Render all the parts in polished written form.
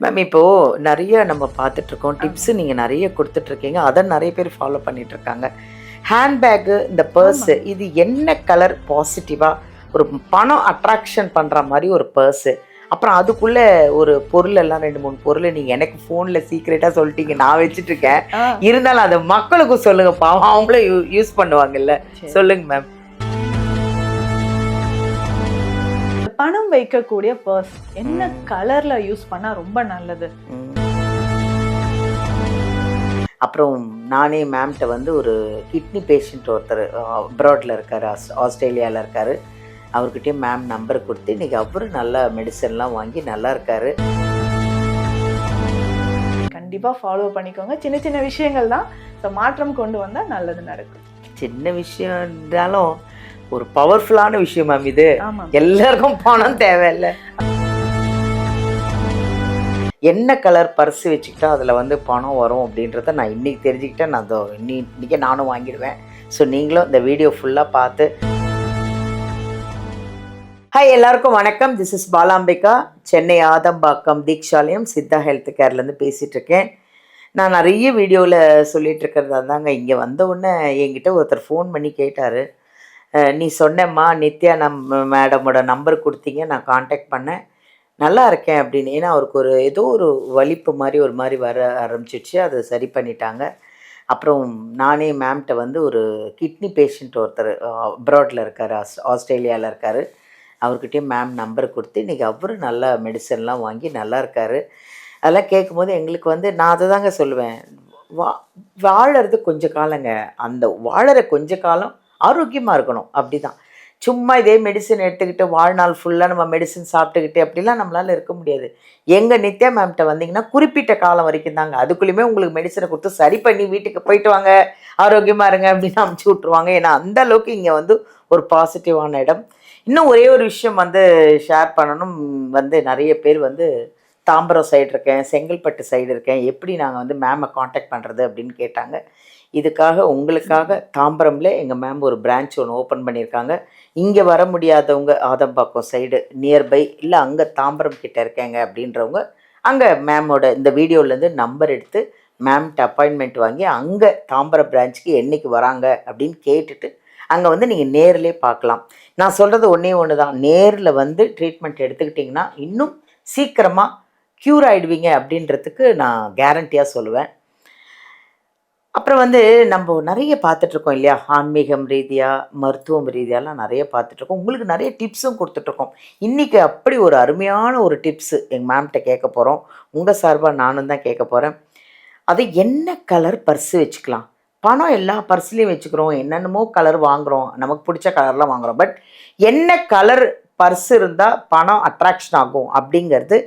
Ma'am இப்போ நிறைய நம்ம பார்த்துட்டு இருக்கோம். டிப்ஸ் நீங்க நிறைய குடுத்துட்டு இருக்கீங்க. அத நிறைய பேர் ஃபாலோ பண்ணிட்டு இருக்காங்க. ஹேண்ட்பேக், இந்த பர்ஸ் ஆமாங்க. இது என்ன கலர் பாசிட்டிவா ஒரு பணம் அட்ராக்ஷன் பண்ற மாரி ஒரு பர்ஸ். அப்புறம் அதுக்குள்ள ஒரு பொருள் எல்லாம் 2, 3 பொருள் நீங்க எனக்கு ஃபோன்ல சீக்ரெட்டா சொல்லிட்டீங்க. நான் வச்சுட்டு இருக்கேன். ஆ இருந்தாலும் அத மக்களுக்கும் சொல்லுங்க பாவம். அவங்களும் யூஸ் பண்ணுவாங்கல்ல. சரி. சொல்லுங்க மேம். பணம் வைக்கக்கூடிய பர்ஸ் என்ன ம். கலர்ல யூஸ் பண்ணா ரொம்ப நல்லது? ம். அப்புறம் நானே மேம்கிட்ட வந்து ஒரு கிட்னி பேஷண்ட் ஒருத்தர் அப்ராட்ல இருக்காரு, ஆஸ்திரேலியாவில் இருக்காரு. அவர்கிட்டயே மேம் நம்பர் கொடுத்து இன்னைக்கு அவரும் நல்ல மெடிசன்லாம் வாங்கி நல்லா இருக்காரு. கண்டிப்பா ஃபாலோ பண்ணிக்கோங்க. சின்ன சின்ன விஷயங்கள் தான். ஸோ மாற்றம் கொண்டு வந்தா நல்லது நடக்கும். சின்ன விஷயம் இருந்தாலும் ஒரு பவர்ஃபுல்லான விஷயம் மேம் இது. ஆமா. எல்லாருக்கும் பணம் தேவையில்ல. என்ன கலர் பர்ஸ் வச்சுக்கிட்டா அதில் வந்து பணம் வரும் அப்படின்றத நான் இன்னைக்கு தெரிஞ்சுக்கிட்டேன். நான் இன்னைக்கே நானும் வாங்கிடுவேன். ஸோ நீங்களும் இந்த வீடியோ ஃபுல்லாக பார்த்து. ஹாய், எல்லாருக்கும் வணக்கம். This is Balambika, Chennai Adambakkam Dikshalayam Siddha health கேர்லேருந்து பேசிகிட்டு இருக்கேன். நான் நிறைய வீடியோவில் சொல்லிகிட்டு இருக்கிறது அதாங்க. இங்கே வந்த உடனே என்கிட்ட ஒருத்தர் ஃபோன் பண்ணி கேட்டார், நீ சொன்னேம்மா நித்யா மேடமோட நம்பர் கொடுத்தீங்க, நான் காண்டாக்ட் பண்ணேன், நல்லா இருக்கேன் அப்படின்னு. ஏன்னா அவருக்கு ஏதோ ஒரு வலிப்பு மாதிரி ஒரு மாதிரி வர ஆரம்பிச்சிடுச்சு. அதை சரி பண்ணிட்டாங்க. அப்புறம் நானே மேம்கிட்ட வந்து ஒரு கிட்னி பேஷண்ட் ஒருத்தர் அப்ராட்ல இருக்கார், ஆஸ்திரேலியாவில் இருக்கார். அவர்கிட்டயே மேம் நம்பர் கொடுத்து இன்றைக்கி அவரும் நல்ல மெடிசன்லாம் வாங்கி நல்லா இருக்கார். அதெல்லாம் கேட்கும்போது எங்களுக்கு வந்து நான் அதை தாங்க சொல்லுவேன், வாழறது கொஞ்சம் காலங்க. அந்த வாழற கொஞ்ச காலம் ஆரோக்கியமாக இருக்கணும். அப்படி தான். சும்மா இதே மெடிசன் எடுத்துக்கிட்டு வாழ்நாள் ஃபுல்லாக நம்ம மெடிசன் சாப்பிட்டுக்கிட்டு அப்படிலாம் நம்மளால் இருக்க முடியாது. எங்கள் நித்யா மேம்கிட்ட வந்தீங்கன்னா குறிப்பிட்ட காலம் வரைக்கும் தாங்க. அதுக்குள்ளேயுமே உங்களுக்கு மெடிசனை கொடுத்து சரி பண்ணி வீட்டுக்கு போயிட்டு வாங்க, ஆரோக்கியமாக இருங்க அப்படின்னு அமுச்சு விட்ருவாங்க. ஏன்னா அந்த அளவுக்கு இங்கே வந்து ஒரு பாசிட்டிவான இடம். இன்னும் ஒரே ஒரு விஷயம் வந்து ஷேர் பண்ணணும். வந்து நிறைய பேர் வந்து தாம்பரம் சைடு இருக்கேன், செங்கல்பட்டு சைடு இருக்கேன், எப்படி நாங்கள் வந்து மேமை காண்டாக்ட் பண்ணுறது அப்படின்னு கேட்டாங்க. இதுக்காக உங்களுக்காக தாம்பரமில் எங்கள் மேம் ஒரு பிரான்ச் ஒன்று ஓப்பன் பண்ணியிருக்காங்க. இங்கே வர முடியாதவங்க ஆதம்பாக்கம் சைடு நியர்பை இல்லை அங்கே தாம்பரம் கிட்டே இருக்கேங்க அப்படின்றவங்க அங்கே மேமோட இந்த வீடியோலேருந்து நம்பர் எடுத்து மேம்கிட்ட அப்பாயின்மெண்ட் வாங்கி அங்கே தாம்பரம் பிரான்ச்சுக்கு என்றைக்கு வராங்க அப்படின்னு கேட்டுட்டு அங்கே வந்து நீங்கள் நேரிலே பார்க்கலாம். நான் சொல்கிறது ஒன்று தான், நேரில் வந்து ட்ரீட்மெண்ட் எடுத்துக்கிட்டிங்கன்னா இன்னும் சீக்கிரமாக க்யூர் ஆகிடுவீங்க அப்படின்றதுக்கு நான் கேரண்டியாக சொல்லுவேன். அப்புறம் வந்து நம்ம நிறைய பார்த்துட்ருக்கோம் இல்லையா, ஆன்மீகம் ரீதியாக மருத்துவம் ரீதியாலாம் நிறைய பார்த்துட்ருக்கோம். உங்களுக்கு நிறைய டிப்ஸும் கொடுத்துட்ருக்கோம். இன்றைக்கி அப்படி ஒரு அருமையான ஒரு டிப்ஸு எங்கள் மேம்கிட்ட கேட்க போகிறோம். உங்கள் சார்பாக நானும் தான் கேட்க போகிறேன். அது என்ன கலர் பர்ஸு வச்சுக்கலாம். பணம் எல்லா பர்ஸ்லேயும் வச்சுக்கிறோம், என்னென்னமோ கலர் வாங்குகிறோம், நமக்கு பிடிச்ச கலர்லாம் வாங்குகிறோம். பட் என்ன கலர் பர்ஸ் இருந்தால் பணம் அட்ராக்ஷன் ஆகும் அப்படிங்கிறது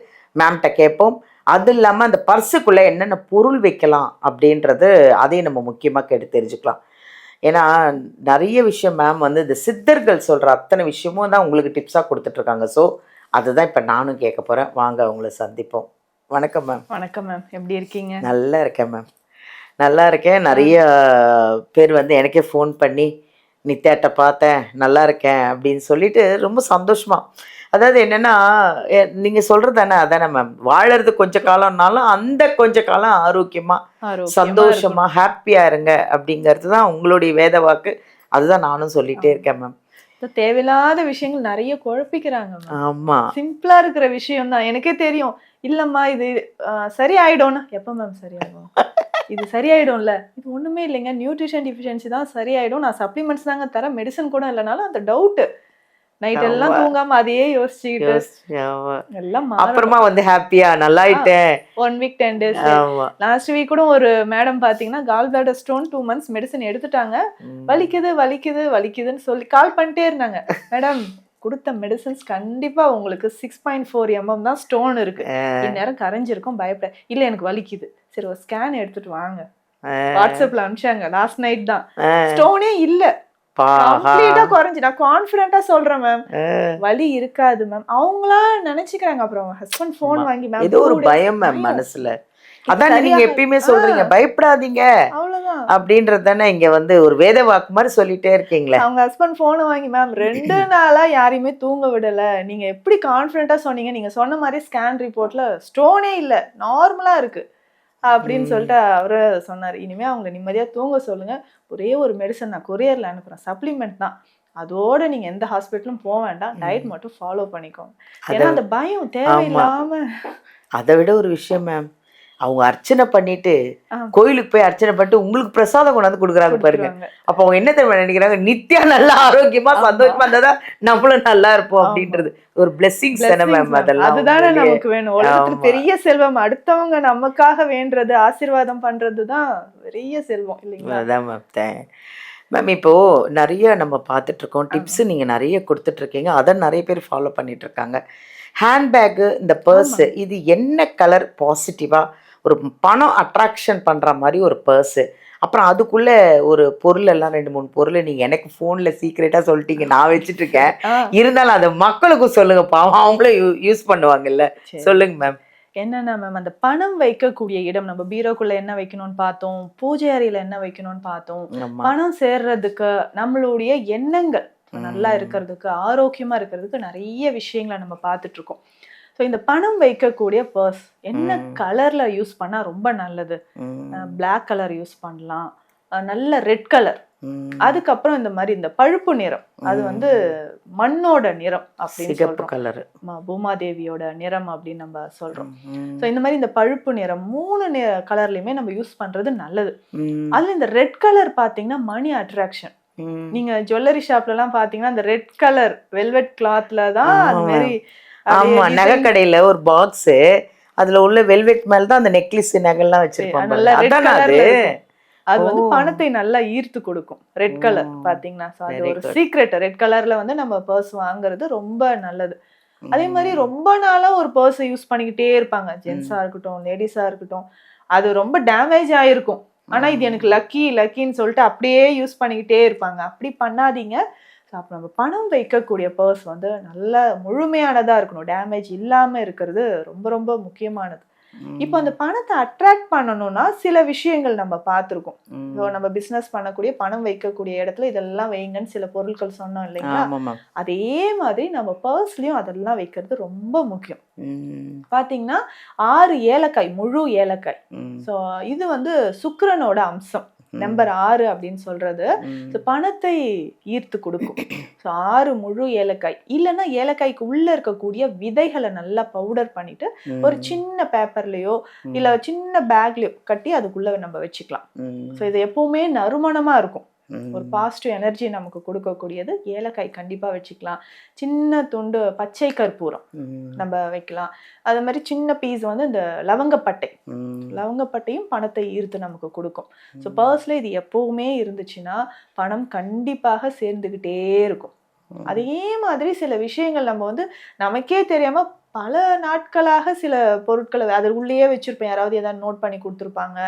மேம்கிட்ட கேட்போம். அது இல்லாமல் அந்த பர்ஸுக்குள்ளே என்னென்ன பொருள் வைக்கலாம் அப்படின்றது அதையும் நம்ம முக்கியமாக கேட்டு தெரிஞ்சுக்கலாம். ஏன்னா நிறைய விஷயம் மேம் வந்து இந்த சித்தர்கள் சொல்கிற அத்தனை விஷயமும் தான் உங்களுக்கு டிப்ஸாக கொடுத்துட்ருக்காங்க. ஸோ அதுதான் இப்போ நானும் கேட்க போகிறேன். வாங்க அவங்கள சந்திப்போம். வணக்கம் மேம். வணக்கம் மேம். எப்படி இருக்கீங்க? நல்லா இருக்கேன் மேம், நல்லா இருக்கேன். நிறைய பேர் வந்து எனக்கே ஃபோன் பண்ணி நித்யாட்ட பார்த்தேன், நல்லா இருக்கேன் அப்படின்னு சொல்லிட்டு ரொம்ப சந்தோஷமா. அதாவது என்னென்னா, நீங்கள் சொல்கிறது தானே அதானே மேம், வாழறது கொஞ்ச காலம்னாலும் அந்த கொஞ்ச காலம் ஆரோக்கியமாக சந்தோஷமாக ஹாப்பியாக இருங்க அப்படிங்கிறது தான் உங்களுடைய வேத வாக்கு. அதுதான் நானும் சொல்லிகிட்டே இருக்கேன் மேம். தேவையில்லாத விஷயங்கள் நிறைய குழப்பிக்கிறாங்க. ஆமா, சிம்பிளா இருக்கிற விஷயம் தான். எனக்கே தெரியும். இல்லம்மா இது சரி ஆயிடும்னா, எப்ப மேம் சரியாகும்? இது சரியாயிடும்ல, இது ஒண்ணுமே இல்லைங்க, நியூட்ரிஷன் டிஃபிஷியன்சி தான் சரியாயிடும், நான் சப்ளிமெண்ட்ஸ் தாங்க தரேன், மெடிசன் கூட இல்லைனாலும் அந்த டவுட் நைட் எல்லாம் தூங்காம அதையே யோசிச்சுக்கிட்டு எல்லாம் அப்புறமா வந்து ஹாப்பியா நல்லாயிட்டேன். 1 வீக் 10 days. லாஸ்ட் வீக் கூட ஒரு மேடம் பாத்தீங்கன்னா gall bladder stone 2 months medicine எடுத்துட்டாங்க. வலிக்குது வலிக்குது வலிக்குதுன்னு சொல்லி கால் பண்ணிட்டே இருந்தாங்க. மேடம் கொடுத்த மெடிசன்ஸ் கண்டிப்பா உங்களுக்கு 6.4 mm தான் ஸ்டோன் இருக்கு, இந்நேரம் கரைஞ்சிருக்கும், பயப்பட இல்ல எனக்கு வலிக்குது. சரி ஒரு ஸ்கேன் எடுத்துட்டு வாங்க, வாட்ஸ்அப்ல அனுப்பிச்சாங்க. லாஸ்ட் நைட் தான் ஸ்டோனே இல்ல, கம்ப்ளீட்டா குறைஞ்சு. நான் கான்ஃபிடென்ட்டா சொல்றேன் மேம், வலி இருக்காது மேம். அவங்களா நினைச்சுக்கிறாங்க. அப்புறம் ஹஸ்பண்ட் போன் வாங்கி மேம் ஏதோ ஒரு பயம் மேம் மனசுல. அதான் நீங்க எப்பயுமே சொல்றீங்க, பயப்படாதீங்க, அவ்வளவுதான், அப்படின்றது தானே இங்க வந்து ஒரு வேத வாக்கு மாதிரி சொல்லிட்டே இருக்கீங்களே. அவங்க ஹஸ்பண்ட் போனை வாங்கி, மேம் 2 நாளா யாரையுமே தூங்க விடல, நீங்க எப்படி கான்பிடண்டா சொன்னீங்க, நீங்க சொன்ன மாதிரி ஸ்கேன் ரிப்போர்ட்ல ஸ்டோனே இல்ல, நார்மலா இருக்கு அப்படின்னு சொல்லிட்டு அவரு சொன்னாரு. இனிமே அவங்க நிம்மதியா தூங்க சொல்லுங்க, ஒரே ஒரு மெடிசன் நான் கொரியர்ல அனுப்புறேன், சப்ளிமெண்ட் தான், அதோட நீங்க எந்த ஹாஸ்பிட்டலும் போக வேண்டாம், டயட் மட்டும் ஃபாலோ பண்ணிக்கோங்க. ஏன்னா அந்த பயம் தேவையில்லாம. அதை விட ஒரு விஷயம் மேம், அவங்க அர்ச்சனை பண்ணிட்டு கோயிலுக்கு போய் அர்ச்சனை பண்ணிட்டு உங்களுக்கு பிரசாதம் கொண்டாந்து கொடுக்குறாங்க பாருங்க. அப்ப அவங்க என்ன தெரியுமா நினைக்கிறாங்க, நித்யா நல்லா ஆரோக்கியமா சந்தோஷமா இருந்தாதான் நம்மளும் நல்லா இருப்போம் அப்படின்றது ஒரு பிளெஸிங்ஸ் தானே மேம். அதெல்லாம் அதுதானே நமக்கு வேணும். உலகத்துல பெரிய செல்வம் அடுத்தவங்க நமக்காக வேண்டது, ஆசீர்வாதம் பண்றதுதான் பெரிய செல்வம் இல்லைங்களா? அதான் மேம். மேம் இப்போ நிறைய நம்ம பார்த்துட்டு இருக்கோம், டிப்ஸ் நீங்க நிறைய கொடுத்துட்டு இருக்கீங்க, அதை நிறைய பேர் ஃபாலோ பண்ணிட்டு இருக்காங்க. ஹேண்ட்பேக்கு, இந்த பர்ஸு, இது என்ன கலர் பாசிட்டிவாக ஒரு பணம் அட்ராக்ஷன் பண்ணுற மாதிரி ஒரு பர்ஸு, அப்புறம் அதுக்குள்ளே ஒரு பொருள் எல்லாம் 2-3 பொருள் நீங்கள் எனக்கு ஃபோனில் சீக்ரெட்டாக சொல்லிட்டீங்க, நான் வச்சுட்ருக்கேன், இருந்தாலும் அதை மக்களுக்கும் சொல்லுங்கள், பாவம் அவங்களும் யூஸ் பண்ணுவாங்கல்ல, சொல்லுங்க மேம். என்னன்னா மேம், அந்த பணம் வைக்கக்கூடிய இடம், நம்ம பீரோக்குள்ள என்ன வைக்கணும்னு பார்த்தோம், பூஜை அறையில என்ன வைக்கணும்னு பார்த்தோம், பணம் சேர்றதுக்கு நம்மளுடைய எண்ணங்கள் நல்லா இருக்கிறதுக்கு, ஆரோக்கியமா இருக்கிறதுக்கு நிறைய விஷயங்களை நம்ம பார்த்துட்டு இருக்கோம். ஸோ இந்த பணம் வைக்கக்கூடிய பர்ஸ் என்ன கலர்ல யூஸ் பண்ணா ரொம்ப நல்லது? பிளாக் கலர் யூஸ் பண்ணலாம், நல்ல ரெட் கலர், அதுக்கப்புறம் இந்த மாதிரி இந்த பழுப்பு நிறம், அது வந்து மண்ணோட நிறம் அப்படின்னு சொல்றோம், கலர் பூமாதேவியோட நிறம் அப்படின்னு நம்ம சொல்றோம். ஸோ இந்த மாதிரி இந்த பழுப்பு நிறம் 3 கலர்லயுமே நம்ம யூஸ் பண்றது நல்லது. அதுல இந்த ரெட் கலர் பாத்தீங்கன்னா மணி அட்ராக்ஷன். நீங்க ஜுவல்லரி ஷாப்ல எல்லாம் பாத்தீங்கன்னா அந்த ரெட் கலர் வெல்வெட் கிளாத்ல தான் அது மாதிரி. ஆமா, நகை கடையில ஒரு பாக்ஸ், அதுல உள்ள வெல்வெட் மேல தான் அந்த நெக்லஸ் நகைலாம் வச்சிருப்பாங்க. அது வந்து பணத்தை நல்லா ஈர்த்து கொடுக்கும் ரெட் கலர் பாத்தீங்கன்னா. அது ஒரு சீக்ரெட். ரெட் கலர்ல வந்து நம்ம பர்ஸ் வாங்குறது ரொம்ப நல்லது. அதே மாதிரி ரொம்ப நாளா ஒரு பர்ஸ் யூஸ் பண்ணிக்கிட்டே இருப்பாங்க, ஜென்ஸா இருக்கட்டும் லேடிஸா இருக்கட்டும், அது ரொம்ப டேமேஜ் ஆயிருக்கும், ஆனா இது எனக்கு லக்கின்னு சொல்லிட்டு அப்படியே யூஸ் பண்ணிக்கிட்டே இருப்பாங்க. அப்படி பண்ணாதீங்க. அப்போ நம்ம பணம் வைக்கக்கூடிய பர்ஸ் வந்து நல்ல முழுமையானதா இருக்கணும், டேமேஜ் இல்லாம இருக்கிறது ரொம்ப ரொம்ப முக்கியமானது. இப்போ அந்த பணத்தை அட்ராக்ட் பண்ணணும்னா சில விஷயங்கள் நம்ம பார்த்துருக்கோம். நம்ம பிசினஸ் பண்ணக்கூடிய பணம் வைக்கக்கூடிய இடத்துல இதெல்லாம் வைங்கன்னு சில பொருட்கள் சொன்னோம் இல்லைங்களா? அதே மாதிரி நம்ம பர்ஸ்லயும் அதெல்லாம் வைக்கிறது ரொம்ப முக்கியம். பாத்தீங்கன்னா 6 ஏலக்காய், முழு ஏலக்காய். ஸோ இது வந்து சுக்கிரனோட அம்சம். நம்பர் 6 அப்படின்னு சொல்றது பணத்தை ஈர்த்து கொடுக்கும். 6 முழு ஏலக்காய், இல்லைன்னா ஏலக்காய்க்கு உள்ள இருக்கக்கூடிய விதைகளை நல்லா பவுடர் பண்ணிட்டு ஒரு சின்ன பேப்பர்லயோ இல்ல சின்ன பேக்லயோ கட்டி அதுக்குள்ள நம்ம வச்சுக்கலாம். ஸோ இது எப்பவுமே நறுமணமா இருக்கும், ஒரு பாசிட்டிவ் எனர்ஜி நமக்கு கொடுக்கக்கூடியது. ஏலக்காய் கண்டிப்பா வச்சுக்கலாம். சின்ன துண்டு பச்சை கற்பூரம் நம்ம வைக்கலாம். அது மாதிரி சின்ன பீஸ் வந்து இந்த லவங்கப்பட்டையும் பணத்தை ஈர்த்து நமக்கு கொடுக்கும். ஸோ பர்ஸ்ல இது எப்பவுமே இருந்துச்சுன்னா பணம் கண்டிப்பாக சேர்ந்துகிட்டே இருக்கும். அதே மாதிரி சில விஷயங்கள் நம்ம வந்து நமக்கே தெரியாம பல நாட்களாக சில பொருட்களை அது உள்ளேயே வச்சிருப்போம், யாராவது ஏதாவது நோட் பண்ணி கொடுத்துருப்பாங்க,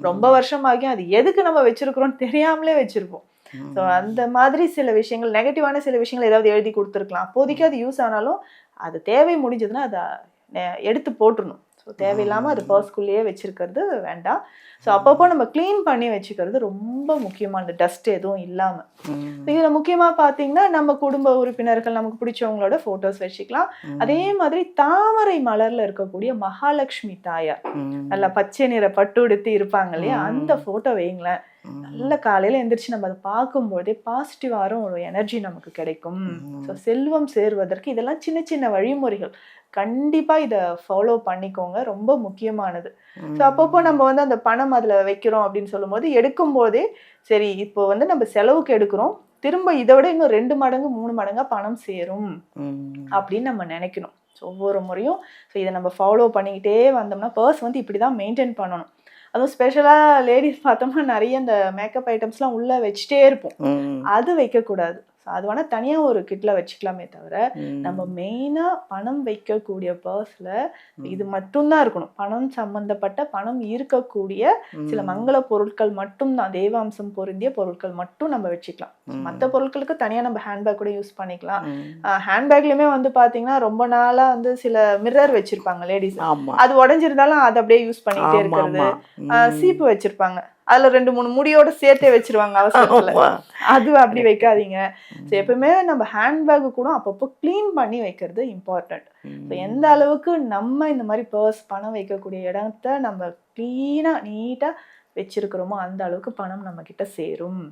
ரொம்ப வருஷமாகி அது எதுக்கு நம்ம வச்சிருக்கிறோம் தெரியாமலே வச்சிருப்போம். ஸோ அந்த மாதிரி சில விஷயங்கள், நெகட்டிவான சில விஷயங்கள் ஏதாவது எழுதி கொடுத்துருக்கலாம், அப்போதைக்கு அது யூஸ் ஆனாலும் அது தேவை முடிஞ்சதுன்னா அதை எடுத்து போட்டுடணும். ஸோ தேவையில்லாமல் அது பர்ஸ்குள்ளேயே வச்சிருக்கிறது வேண்டாம். ஸோ அப்பப்போ நம்ம க்ளீன் பண்ணி வச்சுக்கிறது ரொம்ப முக்கியமானது, டஸ்ட் எதுவும் இல்லாமல். இதில் முக்கியமாக பார்த்தீங்கன்னா நம்ம குடும்ப உறுப்பினர்கள், நமக்கு பிடிச்சவங்களோட ஃபோட்டோஸ் வச்சுக்கலாம். அதே மாதிரி தாமரை மலர்ல இருக்கக்கூடிய மகாலட்சுமி தாயார், நல்லா பச்சை நிற பட்டு உடுத்தி இருப்பாங்க இல்லையா, அந்த ஃபோட்டோ வைங்களேன். நல்ல காலையில எந்திரிச்சு நம்ம அதை பார்க்கும்போதே பாசிட்டிவான ஒரு எனர்ஜி நமக்கு கிடைக்கும். ஸோ செல்வம் சேருவதற்கு இதெல்லாம் சின்ன சின்ன வழிமுறைகள், கண்டிப்பா இதை ஃபாலோ பண்ணிக்கோங்க, ரொம்ப முக்கியமானது. ஸோ அப்பப்போ நம்ம வந்து அந்த பணம் அதுல வைக்கிறோம் அப்படின்னு சொல்லும் போது எடுக்கும் போதே சரி இப்போ வந்து நம்ம செலவுக்கு எடுக்கிறோம், திரும்ப இதை விட இன்னும் 2 மடங்கு 3 மடங்கா பணம் சேரும் அப்படின்னு நம்ம நினைக்கணும். ஸோ ஒவ்வொரு முறையும் இதை நம்ம ஃபாலோ பண்ணிக்கிட்டே வந்தோம்னா பர்ஸ் வந்து இப்படிதான் மெயின்டைன் பண்ணணும். அதுவும் ஸ்பெஷலா லேடிஸ் பார்த்தோம்னா நிறைய இந்த மேக்கப் ஐட்டம்ஸ்லாம் உள்ள வச்சுட்டே இருப்போம், அது வைக்கக்கூடாது. அது வேணா தனியா ஒரு கிட்ல வச்சுக்கலாமே தவிர நம்ம மெயினா பணம் வைக்கக்கூடிய பர்ஸ்ல இது மட்டும்தான் இருக்கணும். பணம் சம்பந்தப்பட்ட, பணம் இருக்கக்கூடிய சில மங்கள பொருட்கள் மட்டும்தான், தெய்வாம்சம் பொருந்திய பொருட்கள் மட்டும் நம்ம வச்சுக்கலாம். மற்ற பொருட்களுக்கு தனியா நம்ம ஹேண்ட்பேக் கூட யூஸ் பண்ணிக்கலாம். ஹேண்ட்பேக்லயுமே வந்து பாத்தீங்கன்னா ரொம்ப நாளா வந்து சில மிரர் வச்சிருப்பாங்க லேடிஸ், அது உடஞ்சிருந்தாலும் அதை அப்படியே யூஸ் பண்ணிட்டே இருக்கிறது. சீப்பு வச்சிருப்பாங்க, அதுல 2-3 முடியோட சேர்த்தே வச்சிருவாங்க அவசரத்துல. அது அப்படி வைக்காதீங்க. எப்பவுமே நம்ம ஹேண்ட்பேக் கூட அப்பப்போ கிளீன் பண்ணி வைக்கிறது இம்பார்ட்டன்ட். எந்த அளவுக்கு நம்ம இந்த மாதிரி பர்ஸ் பணம் வைக்கக்கூடிய இடத்த நம்ம கிளீனா நீட்டா வச்சிருக்கிறோமோ அந்த அளவுக்கு பணம் நம்ம கிட்ட சேரும்.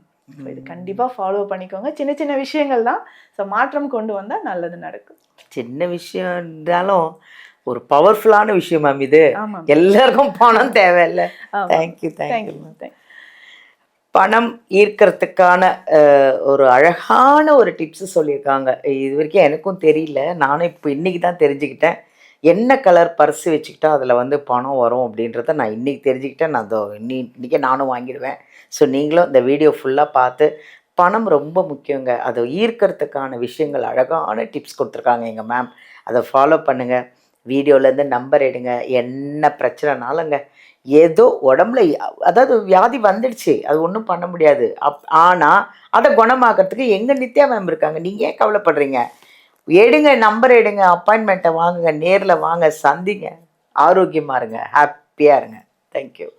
இது கண்டிப்பா ஃபாலோ பண்ணிக்கோங்க. சின்ன சின்ன விஷயங்கள் தான். ஸோ மாற்றம் கொண்டு வந்தா நல்லது நடக்கும். சின்ன விஷயம் இருந்தாலும் ஒரு பவர்ஃபுல்லான விஷயம் மேம் இது. ஆமா. எல்லாருக்கும் பணம் தேவையில்ல. Thank you thank you. பணம் ஈர்க்கறதுக்கான ஒரு அழகான ஒரு டிப்ஸ் சொல்லியிருக்காங்க. இது வரைக்கும் எனக்கும் தெரியல. நானும் இப்போ இன்னைக்கு தான் தெரிஞ்சுக்கிட்டேன். என்ன கலர் பர்ஸ் வச்சுக்கிட்டா அதில் வந்து பணம் வரும் அப்படின்றத நான் இன்றைக்கி தெரிஞ்சுக்கிட்டேன். நான் இன்றைக்கே நானும் வாங்கிடுவேன். ஸோ நீங்களும் இந்த வீடியோ ஃபுல்லாக பார்த்து பணம் ரொம்ப முக்கியங்க. அதை ஈர்க்கறதுக்கான விஷயங்கள் அழகான டிப்ஸ் கொடுத்துருக்காங்க எங்கள் மேம். அதை ஃபாலோ பண்ணுங்கள். வீடியோலேருந்து நம்பர் எடுங்க. என்ன பிரச்சனைனாலுங்க ஏதோ உடம்புல அதாவது வியாதி வந்துடுச்சு, அது ஒன்றும் பண்ண முடியாது. ஆனால் அதை குணமாக்கிறதுக்கு எங்கள் நித்யா மேம் இருக்காங்க. நீங்கள் ஏன் கவலைப்படுறீங்க? எடுங்க, நம்பர் எடுங்க, அப்பாயின்மெண்ட்டை வாங்குங்க, நேரில் வாங்க, சந்திங்க, ஆரோக்கியமாக இருங்க, ஹாப்பியாக இருங்க. தேங்க்யூ.